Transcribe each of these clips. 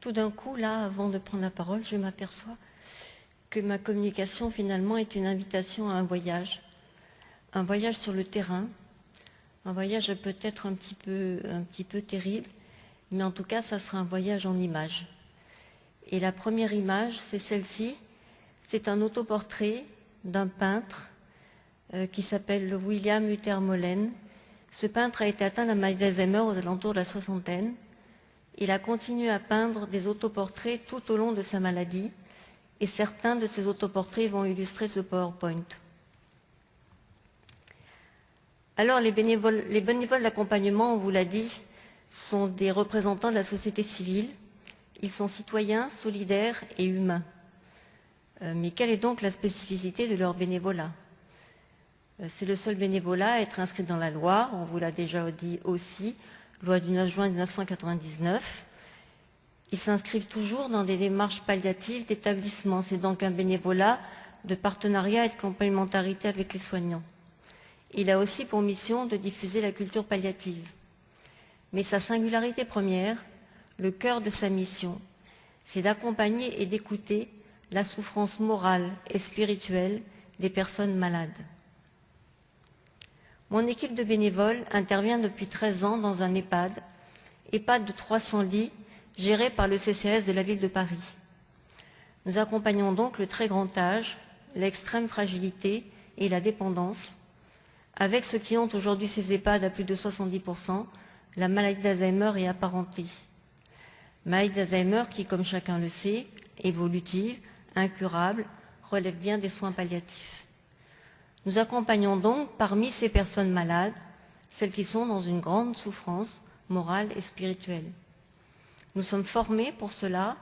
tout d'un coup, là, avant de prendre la parole, je m'aperçois que ma communication, finalement, est une invitation à un voyage sur le terrain, un voyage peut-être un petit peu terrible, mais en tout cas, ça sera un voyage en images. Et la première image, c'est celle-ci. C'est un autoportrait d'un peintre qui s'appelle William Luther Molen. Ce peintre a été atteint de la maladie d'Alzheimer aux alentours de la soixantaine. Il a continué à peindre des autoportraits tout au long de sa maladie, et certains de ces autoportraits vont illustrer ce PowerPoint. Alors, les bénévoles d'accompagnement, on vous l'a dit, sont des représentants de la société civile. Ils sont citoyens, solidaires et humains. Mais quelle est donc la spécificité de leur bénévolat? C'est le seul bénévolat à être inscrit dans la loi, on vous l'a déjà dit aussi, loi du 9 juin 1999. Ils s'inscrivent toujours dans des démarches palliatives d'établissement. C'est donc un bénévolat de partenariat et de complémentarité avec les soignants. Il a aussi pour mission de diffuser la culture palliative. Mais sa singularité première, le cœur de sa mission, c'est d'accompagner et d'écouter la souffrance morale et spirituelle des personnes malades. Mon équipe de bénévoles intervient depuis 13 ans dans un EHPAD de 300 lits, géré par le CCAS de la ville de Paris. Nous accompagnons donc le très grand âge, l'extrême fragilité et la dépendance, avec ceux qui ont aujourd'hui ces EHPAD à plus de 70%, la maladie d'Alzheimer et apparentée. Maladie d'Alzheimer qui, comme chacun le sait, évolutive, incurable, relève bien des soins palliatifs. Nous accompagnons donc parmi ces personnes malades, celles qui sont dans une grande souffrance morale et spirituelle. Nous sommes formés pour cela,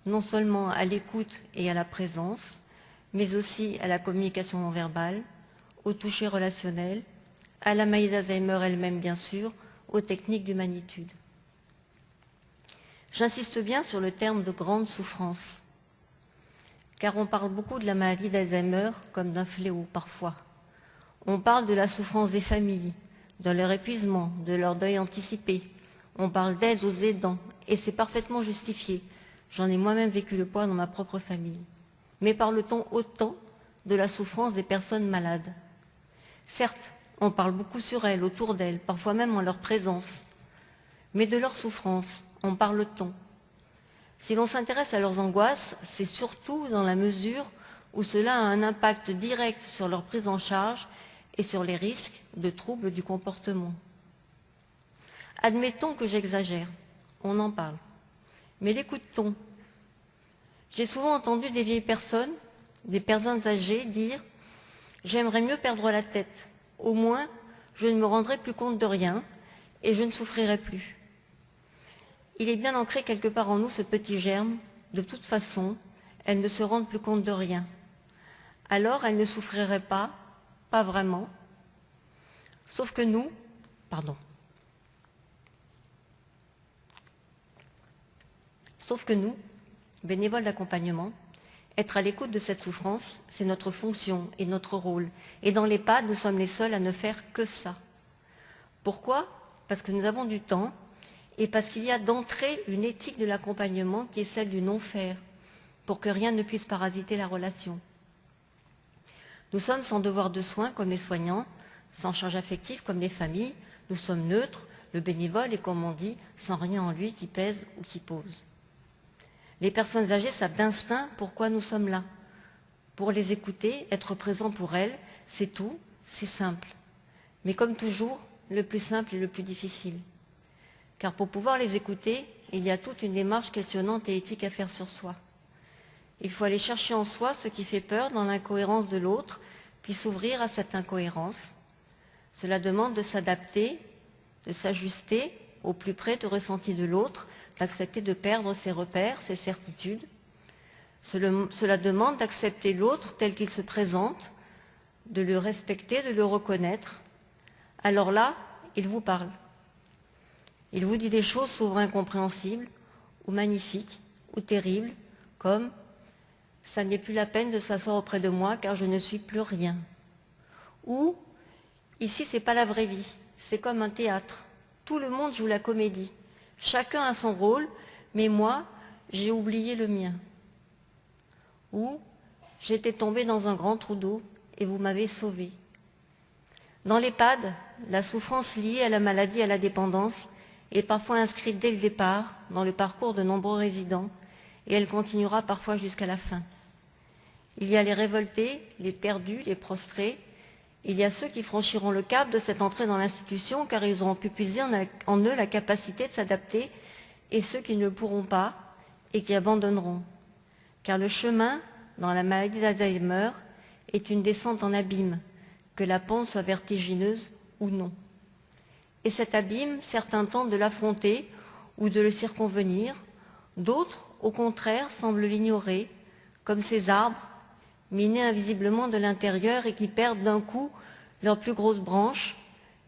non seulement à l'écoute et à la présence, mais aussi à la communication non verbale, au toucher relationnel, à la maladie d'Alzheimer elle-même bien sûr, aux techniques d'humanitude. J'insiste bien sur le terme de grande souffrance, car on parle beaucoup de la maladie d'Alzheimer comme d'un fléau parfois. On parle de la souffrance des familles, de leur épuisement, de leur deuil anticipé. On parle d'aide aux aidants, et c'est parfaitement justifié. J'en ai moi-même vécu le poids dans ma propre famille. Mais parle-t-on autant de la souffrance des personnes malades? Certes, on parle beaucoup sur elles, autour d'elles, parfois même en leur présence. Mais de leur souffrance, en parle-t-on? Si l'on s'intéresse à leurs angoisses, c'est surtout dans la mesure où cela a un impact direct sur leur prise en charge et sur les risques de troubles du comportement. Admettons que j'exagère, on en parle. Mais l'écoute-t-on? J'ai souvent entendu des vieilles personnes, des personnes âgées dire « J'aimerais mieux perdre la tête, au moins je ne me rendrai plus compte de rien et je ne souffrirai plus. » Il est bien ancré quelque part en nous ce petit germe, de toute façon, elles ne se rendent plus compte de rien. Alors elles ne souffriraient pas vraiment, sauf que nous, bénévoles d'accompagnement, être à l'écoute de cette souffrance, c'est notre fonction et notre rôle. Et dans l'EHPAD, nous sommes les seuls à ne faire que ça. Pourquoi? Parce que nous avons du temps et parce qu'il y a d'entrée une éthique de l'accompagnement qui est celle du non-faire, pour que rien ne puisse parasiter la relation. Nous sommes sans devoir de soins comme les soignants, sans charge affective comme les familles, nous sommes neutres, le bénévole est, comme on dit, sans rien en lui qui pèse ou qui pose. Les personnes âgées savent d'instinct pourquoi nous sommes là. Pour les écouter, être présent pour elles, c'est tout, c'est simple. Mais comme toujours, le plus simple est le plus difficile. Car pour pouvoir les écouter, il y a toute une démarche questionnante et éthique à faire sur soi. Il faut aller chercher en soi ce qui fait peur dans l'incohérence de l'autre, puis s'ouvrir à cette incohérence. Cela demande de s'adapter, de s'ajuster au plus près du ressenti de l'autre, d'accepter de perdre ses repères, ses certitudes. Cela demande d'accepter l'autre tel qu'il se présente, de le respecter, de le reconnaître. Alors là, il vous parle. Il vous dit des choses souvent incompréhensibles, ou magnifiques, ou terribles, comme « ça n'est plus la peine de s'asseoir auprès de moi car je ne suis plus rien ». Ou « ici c'est pas la vraie vie, c'est comme un théâtre, tout le monde joue la comédie, chacun a son rôle, mais moi j'ai oublié le mien. Ou j'étais tombée dans un grand trou d'eau et vous m'avez sauvée. Dans l'EHPAD, la souffrance liée à la maladie et à la dépendance est parfois inscrite dès le départ dans le parcours de nombreux résidents et elle continuera parfois jusqu'à la fin. Il y a les révoltés, les perdus, les prostrés. Il y a ceux qui franchiront le cap de cette entrée dans l'institution car ils auront pu puiser en eux la capacité de s'adapter et ceux qui ne le pourront pas et qui abandonneront. Car le chemin dans la maladie d'Alzheimer est une descente en abîme, que la pente soit vertigineuse ou non. Et cet abîme, certains tentent de l'affronter ou de le circonvenir, d'autres, au contraire, semblent l'ignorer, comme ces arbres, minés invisiblement de l'intérieur et qui perdent d'un coup leurs plus grosses branches,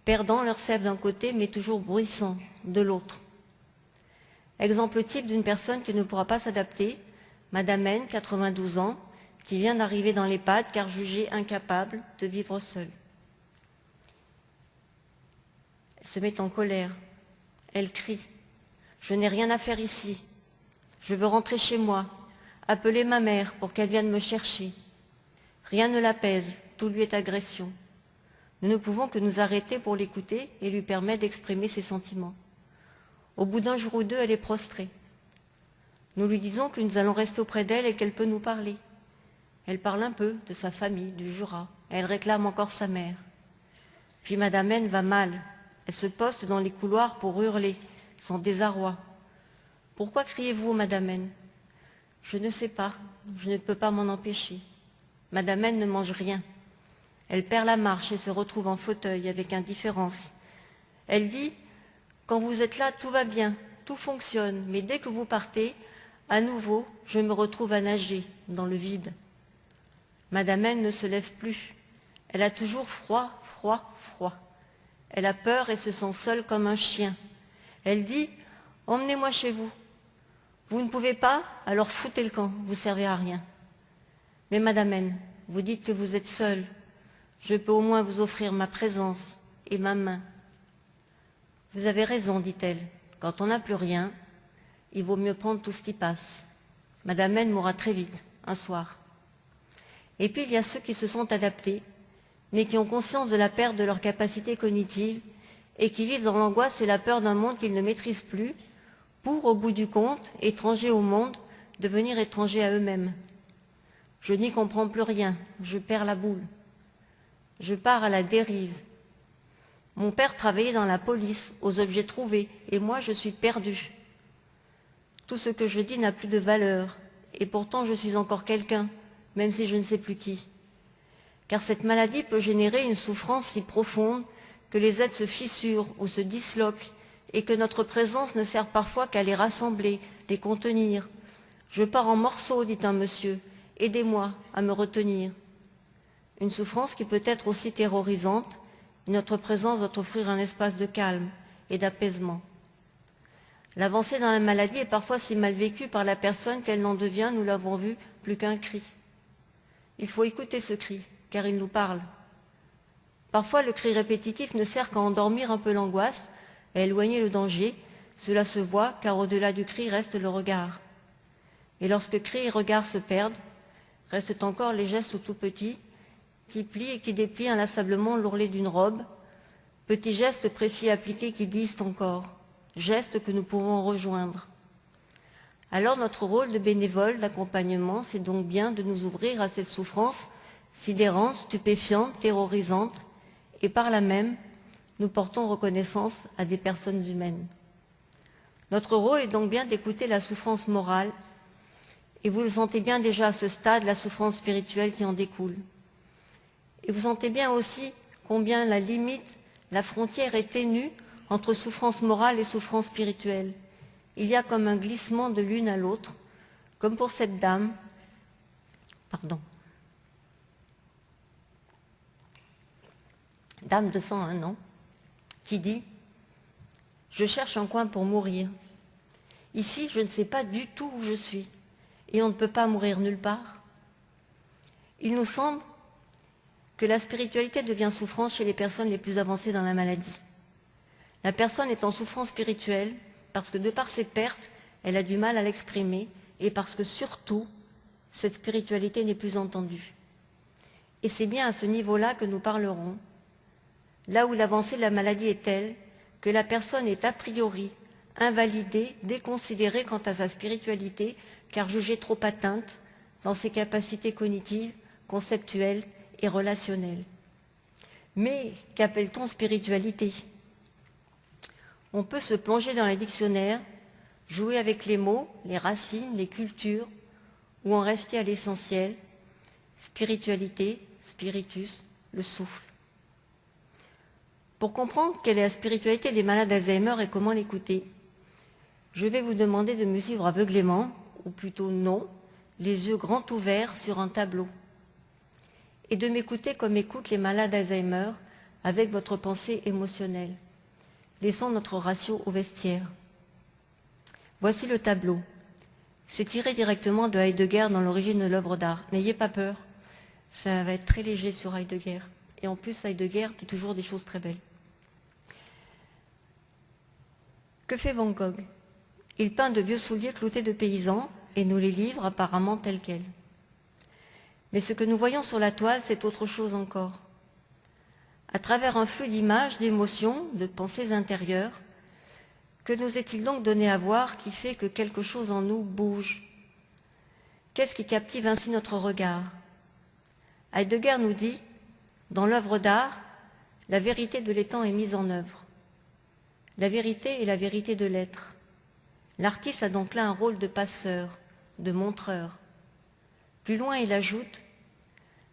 perdant leur sève d'un côté mais toujours bruissant de l'autre. Exemple type d'une personne qui ne pourra pas s'adapter, Madame N, 92 ans, qui vient d'arriver dans l'EHPAD car jugée incapable de vivre seule. Elle se met en colère, elle crie « Je n'ai rien à faire ici, je veux rentrer chez moi, appeler ma mère pour qu'elle vienne me chercher. » Rien ne l'apaise, tout lui est agression. Nous ne pouvons que nous arrêter pour l'écouter et lui permettre d'exprimer ses sentiments. Au bout d'un jour ou deux, elle est prostrée. Nous lui disons que nous allons rester auprès d'elle et qu'elle peut nous parler. Elle parle un peu de sa famille, du Jura. Elle réclame encore sa mère. Puis Madame N va mal. Elle se poste dans les couloirs pour hurler, son désarroi. « Pourquoi criez-vous, Madame N ?»« Je ne sais pas, je ne peux pas m'en empêcher. » Madame N ne mange rien. Elle perd la marche et se retrouve en fauteuil avec indifférence. Elle dit « Quand vous êtes là, tout va bien, tout fonctionne, mais dès que vous partez, à nouveau, je me retrouve à nager dans le vide. » Madame N ne se lève plus. Elle a toujours froid, froid, froid. Elle a peur et se sent seule comme un chien. Elle dit « Emmenez-moi chez vous. Vous ne pouvez pas, alors foutez le camp, vous ne servez à rien. » Mais Madame N, vous dites que vous êtes seule. Je peux au moins vous offrir ma présence et ma main. Vous avez raison, dit-elle. Quand on n'a plus rien, il vaut mieux prendre tout ce qui passe. Madame N mourra très vite, un soir. Et puis il y a ceux qui se sont adaptés, mais qui ont conscience de la perte de leur capacité cognitive et qui vivent dans l'angoisse et la peur d'un monde qu'ils ne maîtrisent plus, pour, au bout du compte, étrangers au monde, devenir étrangers à eux-mêmes. Je n'y comprends plus rien, je perds la boule. Je pars à la dérive. Mon père travaillait dans la police, aux objets trouvés, et moi je suis perdue. Tout ce que je dis n'a plus de valeur, et pourtant je suis encore quelqu'un, même si je ne sais plus qui. Car cette maladie peut générer une souffrance si profonde que les êtres se fissurent ou se disloquent, et que notre présence ne sert parfois qu'à les rassembler, les contenir. Je pars en morceaux, dit un monsieur. Aidez-moi à me retenir. Une souffrance qui peut être aussi terrorisante, et notre présence doit offrir un espace de calme et d'apaisement. L'avancée dans la maladie est parfois si mal vécue par la personne qu'elle n'en devient, nous l'avons vu, plus qu'un cri. Il faut écouter ce cri, car il nous parle. Parfois, le cri répétitif ne sert qu'à endormir un peu l'angoisse, à éloigner le danger. Cela se voit, car au-delà du cri reste le regard. Et lorsque cri et regard se perdent, restent encore les gestes tout petits qui plient et qui déplient inlassablement l'ourlet d'une robe, petits gestes précis appliqués qui disent encore, gestes que nous pouvons rejoindre. Alors notre rôle de bénévole, d'accompagnement, c'est donc bien de nous ouvrir à cette souffrance sidérante, stupéfiante, terrorisante, et par là même, nous portons reconnaissance à des personnes humaines. Notre rôle est donc bien d'écouter la souffrance morale, et vous le sentez bien déjà à ce stade, la souffrance spirituelle qui en découle. Et vous sentez bien aussi combien la limite, la frontière est ténue entre souffrance morale et souffrance spirituelle. Il y a comme un glissement de l'une à l'autre, comme pour cette dame, dame de 101 ans, qui dit « Je cherche un coin pour mourir. Ici, je ne sais pas du tout où je suis, et on ne peut pas mourir nulle part. » Il nous semble que la spiritualité devient souffrance chez les personnes les plus avancées dans la maladie. La personne est en souffrance spirituelle parce que de par ses pertes, elle a du mal à l'exprimer, et parce que surtout, cette spiritualité n'est plus entendue. Et c'est bien à ce niveau-là que nous parlerons, là où l'avancée de la maladie est telle que la personne est a priori invalidée, déconsidérée quant à sa spiritualité, car jugée trop atteinte dans ses capacités cognitives, conceptuelles et relationnelles. Mais qu'appelle-t-on spiritualité? On peut se plonger dans les dictionnaires, jouer avec les mots, les racines, les cultures, ou en rester à l'essentiel, spiritualité, spiritus, le souffle. Pour comprendre quelle est la spiritualité des malades d'Alzheimer et comment l'écouter, je vais vous demander de me suivre aveuglément, ou plutôt non, les yeux grands ouverts sur un tableau, et de m'écouter comme écoutent les malades d'Alzheimer avec votre pensée émotionnelle. Laissons notre ratio au vestiaire. Voici le tableau. C'est tiré directement de Heidegger dans l'origine de l'œuvre d'art. N'ayez pas peur, ça va être très léger sur Heidegger. Et en plus, Heidegger dit toujours des choses très belles. Que fait Van Gogh? Il peint de vieux souliers cloutés de paysans et nous les livre apparemment tels quels. Mais ce que nous voyons sur la toile, c'est autre chose encore. À travers un flux d'images, d'émotions, de pensées intérieures, que nous est-il donc donné à voir qui fait que quelque chose en nous bouge? Qu'est-ce qui captive ainsi notre regard? Heidegger nous dit, dans l'œuvre d'art, la vérité de l'étant est mise en œuvre. La vérité est la vérité de l'être. L'artiste a donc là un rôle de passeur, de montreur. Plus loin, il ajoute,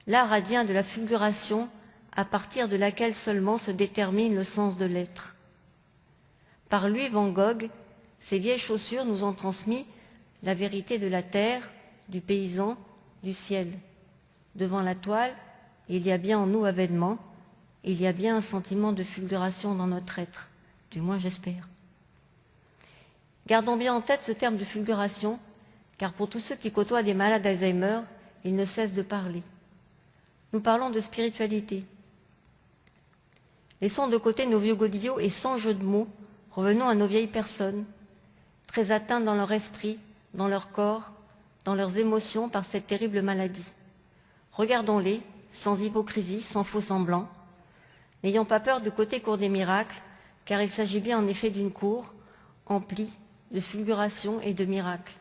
l'art advient de la fulguration à partir de laquelle seulement se détermine le sens de l'être. Par lui, Van Gogh, ses vieilles chaussures nous ont transmis la vérité de la terre, du paysan, du ciel. Devant la toile, il y a bien en nous avènement, il y a bien un sentiment de fulguration dans notre être, du moins j'espère. Gardons bien en tête ce terme de fulguration, car pour tous ceux qui côtoient des malades d'Alzheimer, ils ne cessent de parler. Nous parlons de spiritualité. Laissons de côté nos vieux godillots et sans jeu de mots, revenons à nos vieilles personnes, très atteintes dans leur esprit, dans leur corps, dans leurs émotions par cette terrible maladie. Regardons-les, sans hypocrisie, sans faux semblant, n'ayons pas peur de côté cour des miracles, car il s'agit bien en effet d'une cour emplie de fulguration et de miracles.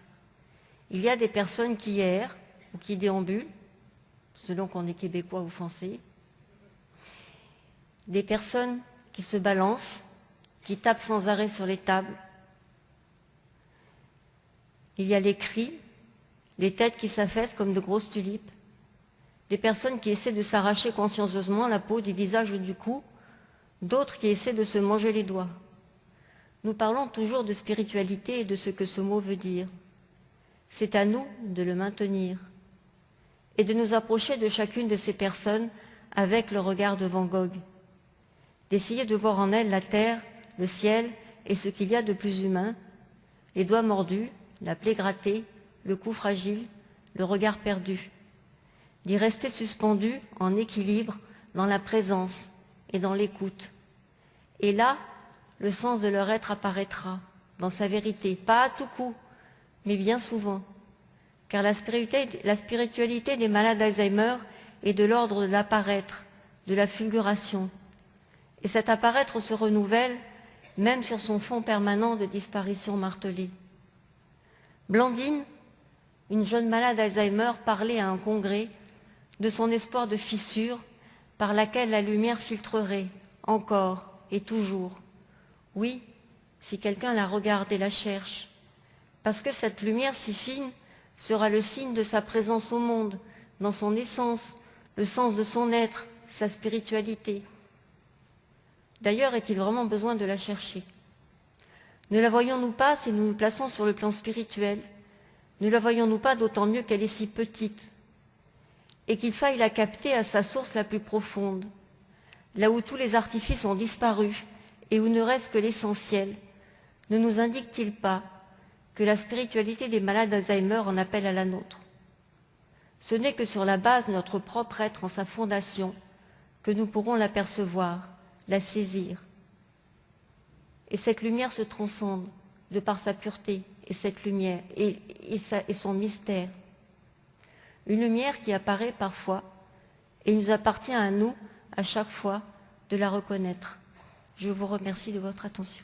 Il y a des personnes qui errent ou qui déambulent, selon qu'on est québécois ou français, des personnes qui se balancent, qui tapent sans arrêt sur les tables. Il y a les cris, les têtes qui s'affaissent comme de grosses tulipes, des personnes qui essaient de s'arracher consciencieusement la peau du visage ou du cou, d'autres qui essaient de se manger les doigts. Nous parlons toujours de spiritualité et de ce que ce mot veut dire. C'est à nous de le maintenir et de nous approcher de chacune de ces personnes avec le regard de Van Gogh, d'essayer de voir en elles la terre, le ciel et ce qu'il y a de plus humain, les doigts mordus, la plaie grattée, le cou fragile, le regard perdu, d'y rester suspendu en équilibre dans la présence et dans l'écoute. Et là, le sens de leur être apparaîtra dans sa vérité, pas à tout coup, mais bien souvent, car la spiritualité des malades d'Alzheimer est de l'ordre de l'apparaître, de la fulguration. Et cet apparaître se renouvelle même sur son fond permanent de disparition martelée. Blandine, une jeune malade d'Alzheimer, parlait à un congrès de son espoir de fissure par laquelle la lumière filtrerait encore et toujours. Oui, si quelqu'un la regarde et la cherche, parce que cette lumière si fine sera le signe de sa présence au monde, dans son essence, le sens de son être, sa spiritualité. D'ailleurs, est-il vraiment besoin de la chercher? Ne la voyons-nous pas si nous nous plaçons sur le plan spirituel? Ne la voyons-nous pas d'autant mieux qu'elle est si petite et qu'il faille la capter à sa source la plus profonde, là où tous les artifices ont disparu et où ne reste que l'essentiel? Ne nous indique-t-il pas que la spiritualité des malades d'Alzheimer en appelle à la nôtre? Ce n'est que sur la base de notre propre être en sa fondation que nous pourrons l'apercevoir, la saisir. Et cette lumière se transcende de par sa pureté et cette lumière et son mystère. Une lumière qui apparaît parfois et il nous appartient à nous, à chaque fois, de la reconnaître. Je vous remercie de votre attention.